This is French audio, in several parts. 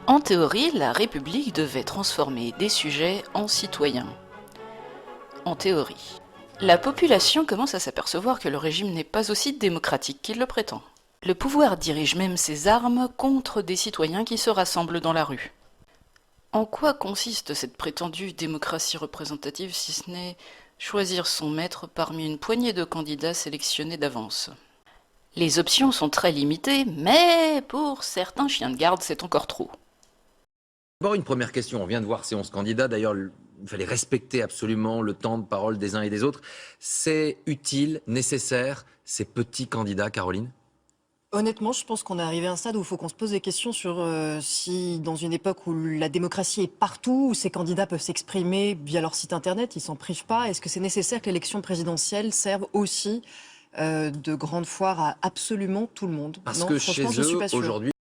En théorie, la République devait transformer des sujets en citoyens. En théorie. La population commence à s'apercevoir que le régime n'est pas aussi démocratique qu'il le prétend. Le pouvoir dirige même ses armes contre des citoyens qui se rassemblent dans la rue. En quoi consiste cette prétendue démocratie représentative si ce n'est choisir son maître parmi une poignée de candidats sélectionnés d'avance? Les options sont très limitées, mais pour certains chiens de garde, c'est encore trop. D'abord, une première question. On vient de voir ces 11 candidats. D'ailleurs, il fallait respecter absolument le temps de parole des uns et des autres. C'est utile, nécessaire, ces petits candidats, Caroline? Honnêtement, je pense qu'on est arrivé à un stade où il faut qu'on se pose des questions sur si, dans une époque où la démocratie est partout, où ces candidats peuvent s'exprimer via leur site internet, ils s'en privent pas, est-ce que c'est nécessaire que l'élection présidentielle serve aussi de grande foire à absolument tout le monde? Parce Non, que franchement, chez je suis eux, pas sûre. aujourd'hui,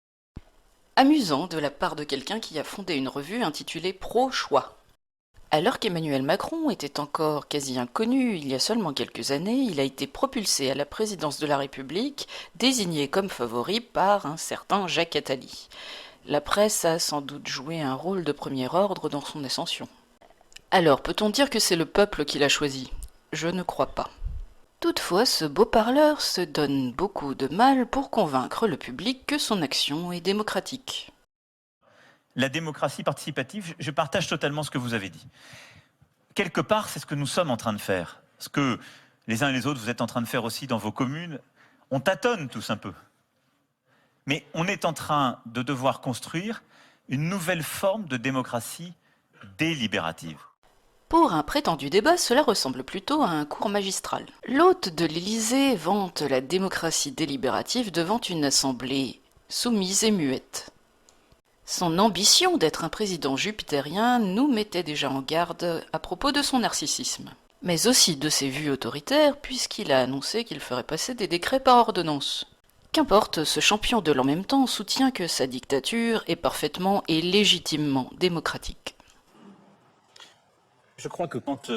Amusant de la part de quelqu'un qui a fondé une revue intitulée Pro-choix. Alors qu'Emmanuel Macron était encore quasi inconnu il y a seulement quelques années, il a été propulsé à la présidence de la République, désigné comme favori par un certain Jacques Attali. La presse a sans doute joué un rôle de premier ordre dans son ascension. Alors peut-on dire que c'est le peuple qui l'a choisi? Je ne crois pas. Toutefois, ce beau parleur se donne beaucoup de mal pour convaincre le public que son action est démocratique. La démocratie participative, je partage totalement ce que vous avez dit. Quelque part, c'est ce que nous sommes en train de faire. Ce que les uns et les autres, vous êtes en train de faire aussi dans vos communes. On tâtonne tous un peu. Mais on est en train de devoir construire une nouvelle forme de démocratie délibérative. Pour un prétendu débat, cela ressemble plutôt à un cours magistral. L'hôte de l'Élysée vante la démocratie délibérative devant une assemblée soumise et muette. Son ambition d'être un président jupitérien nous mettait déjà en garde à propos de son narcissisme, mais aussi de ses vues autoritaires puisqu'il a annoncé qu'il ferait passer des décrets par ordonnance. Qu'importe, ce champion de l'en même temps soutient que sa dictature est parfaitement et légitimement démocratique. Je crois que quand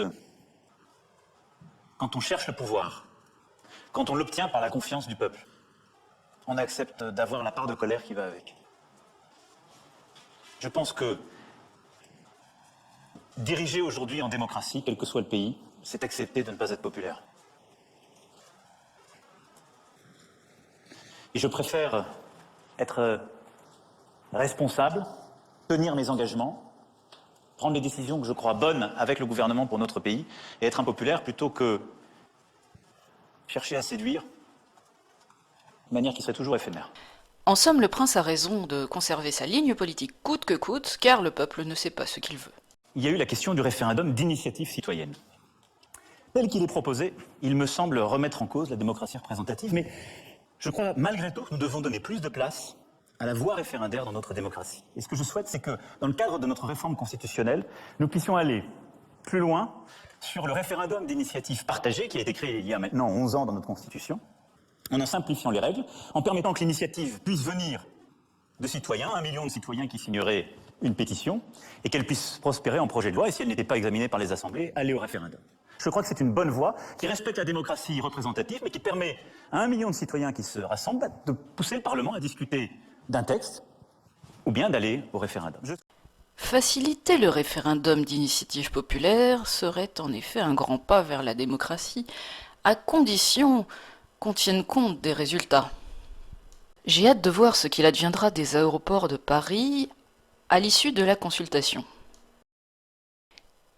on cherche le pouvoir, quand on l'obtient par la confiance du peuple, on accepte d'avoir la part de colère qui va avec. Je pense que diriger aujourd'hui en démocratie, quel que soit le pays, c'est accepter de ne pas être populaire. Et je préfère être responsable, tenir mes engagements, prendre les décisions que je crois bonnes avec le gouvernement pour notre pays et être impopulaire plutôt que chercher à séduire de manière qui serait toujours éphémère. En somme, le prince a raison de conserver sa ligne politique coûte que coûte, car le peuple ne sait pas ce qu'il veut. Il y a eu la question du référendum d'initiative citoyenne. Tel qu'il est proposé, il me semble remettre en cause la démocratie représentative, mais je crois malgré tout que nous devons donner plus de place à la voie référendaire dans notre démocratie. Et ce que je souhaite, c'est que, dans le cadre de notre réforme constitutionnelle, nous puissions aller plus loin sur le référendum d'initiative partagée qui a été créé il y a maintenant 11 ans dans notre Constitution, en simplifiant les règles, en permettant que l'initiative puisse venir de citoyens, 1 million de citoyens qui signeraient une pétition, et qu'elle puisse prospérer en projet de loi, et si elle n'était pas examinée par les assemblées, aller au référendum. Je crois que c'est une bonne voie qui respecte la démocratie représentative, mais qui permet à 1 million de citoyens qui se rassemblent de pousser le Parlement à discuter d'un texte, ou bien d'aller au référendum. Faciliter le référendum d'initiative populaire serait en effet un grand pas vers la démocratie, à condition qu'on tienne compte des résultats. J'ai hâte de voir ce qu'il adviendra des aéroports de Paris à l'issue de la consultation.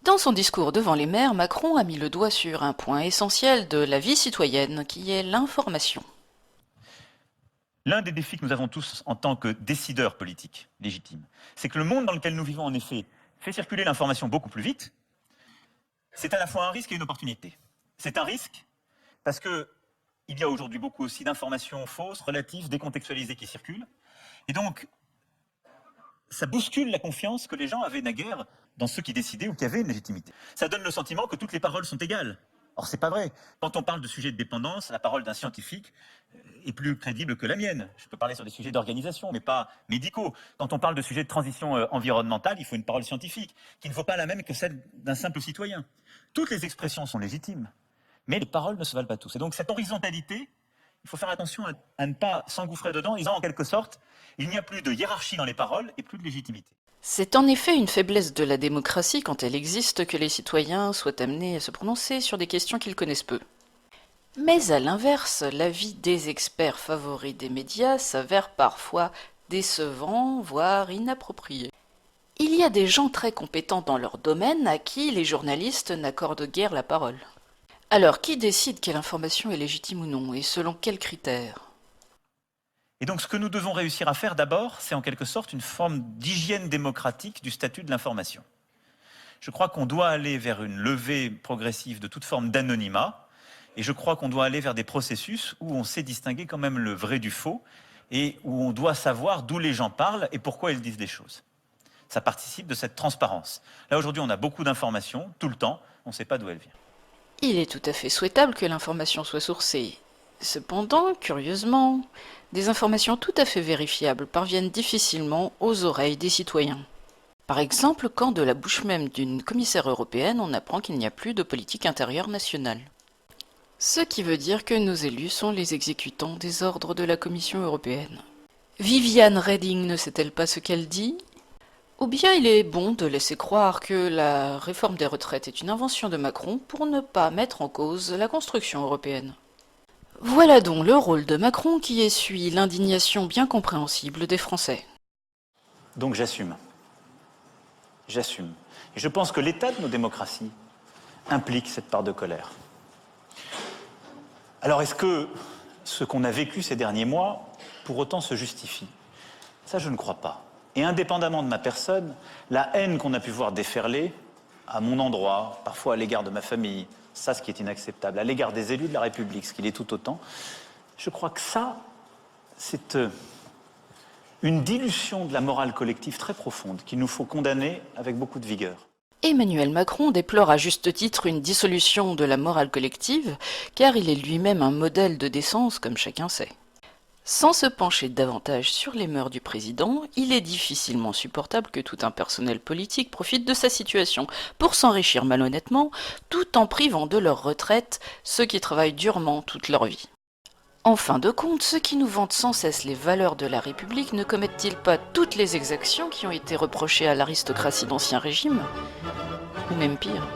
Dans son discours devant les maires, Macron a mis le doigt sur un point essentiel de la vie citoyenne, qui est l'information. L'un des défis que nous avons tous en tant que décideurs politiques légitimes, c'est que le monde dans lequel nous vivons, en effet, fait circuler l'information beaucoup plus vite. C'est à la fois un risque et une opportunité. C'est un risque parce qu'il y a aujourd'hui beaucoup aussi d'informations fausses, relatives, décontextualisées qui circulent. Et donc, ça bouscule la confiance que les gens avaient naguère dans ceux qui décidaient ou qui avaient une légitimité. Ça donne le sentiment que toutes les paroles sont égales. Or, c'est pas vrai. Quand on parle de sujets de dépendance, la parole d'un scientifique est plus crédible que la mienne. Je peux parler sur des sujets d'organisation, mais pas médicaux. Quand on parle de sujets de transition environnementale, il faut une parole scientifique, qui ne vaut pas la même que celle d'un simple citoyen. Toutes les expressions sont légitimes, mais les paroles ne se valent pas tous. Et donc, cette horizontalité il faut faire attention à ne pas s'engouffrer dedans, en disant en quelque sorte, il n'y a plus de hiérarchie dans les paroles et plus de légitimité. C'est en effet une faiblesse de la démocratie quand elle existe que les citoyens soient amenés à se prononcer sur des questions qu'ils connaissent peu. Mais à l'inverse, l'avis des experts favoris des médias s'avère parfois décevant, voire inapproprié. Il y a des gens très compétents dans leur domaine à qui les journalistes n'accordent guère la parole. Alors, qui décide quelle information est légitime ou non, et selon quels critères ? Et donc ce que nous devons réussir à faire d'abord, c'est en quelque sorte une forme d'hygiène démocratique du statut de l'information. Je crois qu'on doit aller vers une levée progressive de toute forme d'anonymat, et je crois qu'on doit aller vers des processus où on sait distinguer quand même le vrai du faux, et où on doit savoir d'où les gens parlent et pourquoi ils disent des choses. Ça participe de cette transparence. Là aujourd'hui on a beaucoup d'informations, tout le temps, on ne sait pas d'où elles viennent. Il est tout à fait souhaitable que l'information soit sourcée. Cependant, curieusement, des informations tout à fait vérifiables parviennent difficilement aux oreilles des citoyens. Par exemple, quand de la bouche même d'une commissaire européenne, on apprend qu'il n'y a plus de politique intérieure nationale. Ce qui veut dire que nos élus sont les exécutants des ordres de la Commission européenne. Viviane Reding ne sait-elle pas ce qu'elle dit ? Ou bien il est bon de laisser croire que la réforme des retraites est une invention de Macron pour ne pas mettre en cause la construction européenne. Voilà donc le rôle de Macron qui essuie l'indignation bien compréhensible des Français. Donc j'assume. J'assume. Et je pense que l'état de nos démocraties implique cette part de colère. Alors est-ce que ce qu'on a vécu ces derniers mois, pour autant, se justifie ? Ça, je ne crois pas. Et indépendamment de ma personne, la haine qu'on a pu voir déferler à mon endroit, parfois à l'égard de ma famille, ça, ce qui est inacceptable, à l'égard des élus de la République, ce qu'il est tout autant, je crois que ça, c'est une dilution de la morale collective très profonde qu'il nous faut condamner avec beaucoup de vigueur. Emmanuel Macron déplore à juste titre une dissolution de la morale collective, car il est lui-même un modèle de décence, comme chacun sait. Sans se pencher davantage sur les mœurs du président, il est difficilement supportable que tout un personnel politique profite de sa situation pour s'enrichir malhonnêtement, tout en privant de leur retraite ceux qui travaillent durement toute leur vie. En fin de compte, ceux qui nous vantent sans cesse les valeurs de la République ne commettent-ils pas toutes les exactions qui ont été reprochées à l'aristocratie d'Ancien Régime ? Ou même pire ?